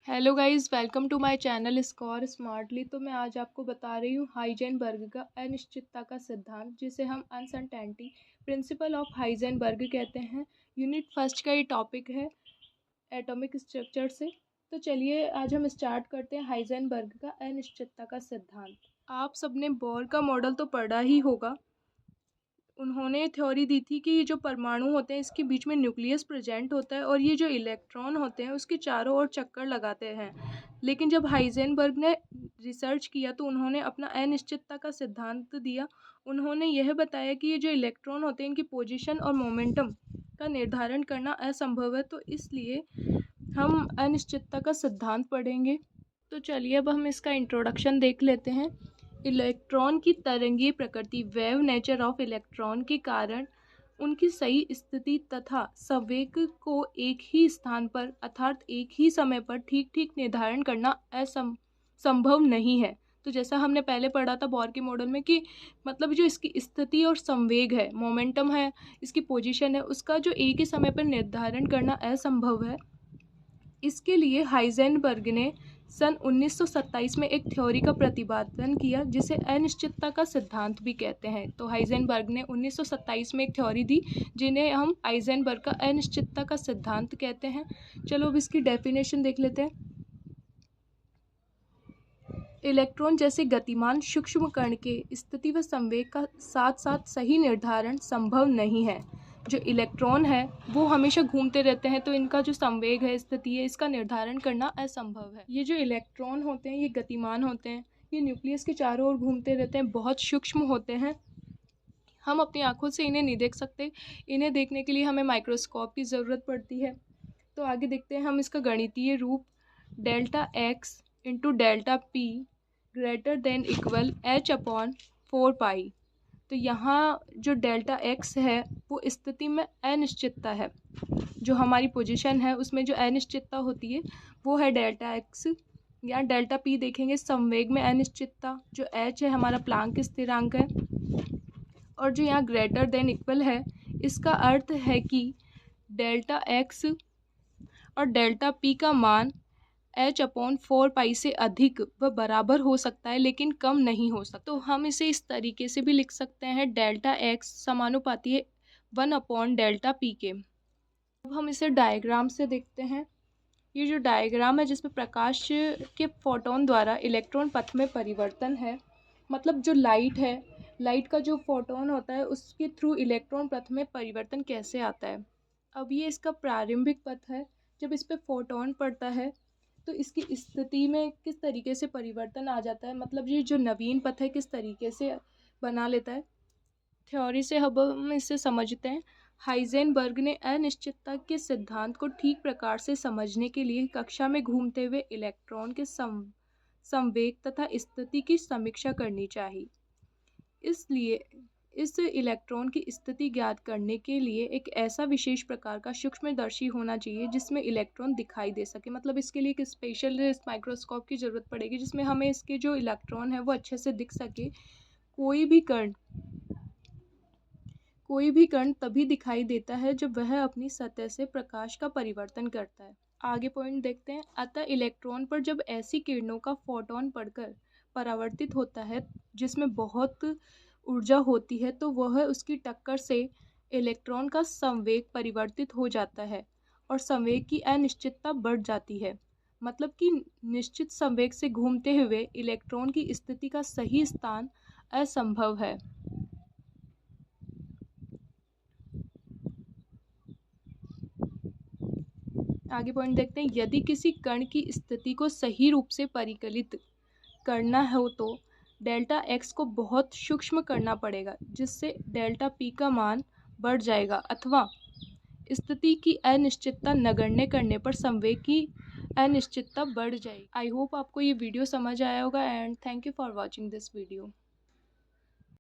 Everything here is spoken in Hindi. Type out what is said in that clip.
Hello guys, welcome to my channel score smartly. तो मैं आज आपको बता रही हूँ हाइजेनबर्ग का अनिश्चितता का सिद्धांत, जिसे हम अनसर्टेनिटी प्रिंसिपल ऑफ हाइजेनबर्ग कहते हैं। यूनिट फर्स्ट का ये टॉपिक है एटॉमिक स्ट्रक्चर से। तो चलिए आज हम स्टार्ट करते हैं हाइजेनबर्ग का अनिश्चितता का सिद्धांत। आप सबने बोर का मॉडल तो पढ़ा ही होगा। उन्होंने थ्योरी दी थी कि ये जो परमाणु होते हैं इसके बीच में न्यूक्लियस प्रेजेंट होता है और ये जो इलेक्ट्रॉन होते हैं उसके चारों ओर चक्कर लगाते हैं। लेकिन जब हाइजेनबर्ग ने रिसर्च किया तो उन्होंने अपना अनिश्चितता का सिद्धांत दिया। उन्होंने यह बताया कि ये जो इलेक्ट्रॉन होते हैं इनकी पोजीशन और मोमेंटम का निर्धारण करना असंभव है। तो इसलिए हम अनिश्चितता का सिद्धांत पढ़ेंगे। तो चलिए अब हम इसका इंट्रोडक्शन देख लेते हैं। इलेक्ट्रॉन की तरंगीय प्रकृति वेव नेचर ऑफ इलेक्ट्रॉन के कारण उनकी सही स्थिति तथा संवेग को एक ही स्थान पर अर्थात एक ही समय पर ठीक ठीक निर्धारण करना संभव नहीं है। तो जैसा हमने पहले पढ़ा था बोर के मॉडल में कि मतलब जो इसकी स्थिति और संवेग है, मोमेंटम है, इसकी पोजीशन है, उसका जो एक ही समय पर निर्धारण करना असंभव है। इसके लिए हाइजेनबर्ग ने सन 1927 में एक थ्योरी का प्रतिपादन किया जिसे अनिश्चितता का सिद्धांत भी कहते हैं। तो हाइजेनबर्ग ने 1927 में एक थ्योरी दी जिन्हें हम हाइजेनबर्ग का अनिश्चितता का सिद्धांत कहते हैं। चलो अब इसकी डेफिनेशन देख लेते हैं। इलेक्ट्रॉन जैसे गतिमान सूक्ष्म कण के स्थिति व संवेग का साथ साथ सही निर्धारण संभव नहीं है। जो इलेक्ट्रॉन है वो हमेशा घूमते रहते हैं, तो इनका जो संवेग है, स्थिति है, इसका निर्धारण करना असंभव है। ये जो इलेक्ट्रॉन होते हैं ये गतिमान होते हैं, ये न्यूक्लियस के चारों ओर घूमते रहते हैं, बहुत सूक्ष्म होते हैं। हम अपनी आंखों से इन्हें नहीं देख सकते। इन्हें देखने के लिए हमें माइक्रोस्कोप की ज़रूरत पड़ती है। तो आगे देखते हैं हम इसका गणितीय रूप। Delta x into delta P greater than equal h/4 पाई। तो यहाँ जो डेल्टा एक्स है वो स्थिति में अनिश्चितता है। जो हमारी पोजीशन है उसमें जो अनिश्चितता होती है वो है डेल्टा एक्स। या डेल्टा पी देखेंगे संवेग में अनिश्चितता, जो h है हमारा प्लांक स्थिरांक है। और जो यहाँ ग्रेटर देन इक्वल है इसका अर्थ है कि डेल्टा एक्स और डेल्टा पी का मान h/4 पाई से अधिक व बराबर हो सकता है लेकिन कम नहीं हो सकता। तो हम इसे इस तरीके से भी लिख सकते हैं, डेल्टा एक्स समानुपाती है 1/डेल्टा पी के। अब हम इसे डायग्राम से देखते हैं। ये जो डायग्राम है जिसमें प्रकाश के फोटोन द्वारा इलेक्ट्रॉन पथ में परिवर्तन है, मतलब जो लाइट है, लाइट का जो फोटोन होता है उसके थ्रू इलेक्ट्रॉन पथ में परिवर्तन कैसे आता है। अब ये इसका प्रारंभिक पथ है। जब इस पर फोटोन पड़ता है तो इसकी स्थिति में किस तरीके से परिवर्तन आ जाता है, मतलब ये जो नवीन पथ है किस तरीके से बना लेता है। थ्योरी से हम इसे समझते हैं। हाइजेनबर्ग ने अनिश्चितता के सिद्धांत को ठीक प्रकार से समझने के लिए कक्षा में घूमते हुए इलेक्ट्रॉन के संवेग तथा स्थिति की समीक्षा करनी चाहिए। इसलिए इस इलेक्ट्रॉन की स्थिति ज्ञात करने के लिए एक ऐसा विशेष प्रकार का सूक्ष्मदर्शी होना चाहिए जिसमें इलेक्ट्रॉन दिखाई दे सके। मतलब इसके लिए एक स्पेशल माइक्रोस्कोप की ज़रूरत पड़ेगी जिसमें हमें इसके जो इलेक्ट्रॉन है वो अच्छे से दिख सके। कोई भी कण तभी दिखाई देता है जब वह अपनी सतह से प्रकाश का परिवर्तन करता है। आगे पॉइंट देखते हैं। अतः इलेक्ट्रॉन पर जब ऐसी किरणों का फोटोन पड़कर परावर्तित होता है जिसमें बहुत ऊर्जा होती है तो वह उसकी टक्कर से इलेक्ट्रॉन का संवेग परिवर्तित हो जाता है और संवेग की अनिश्चितता बढ़ जाती है। मतलब कि निश्चित संवेग से घूमते हुए इलेक्ट्रॉन की स्थिति का सही स्थान असंभव है। आगे पॉइंट देखते हैं। यदि किसी कण की स्थिति को सही रूप से परिकलित करना हो तो डेल्टा एक्स को बहुत सूक्ष्म करना पड़ेगा जिससे डेल्टा पी का मान बढ़ जाएगा अथवा स्थिति की अनिश्चितता नगण्य करने पर संवेग की अनिश्चितता बढ़ जाएगी। आई होप आपको ये वीडियो समझ आया होगा and thank you for watching this video.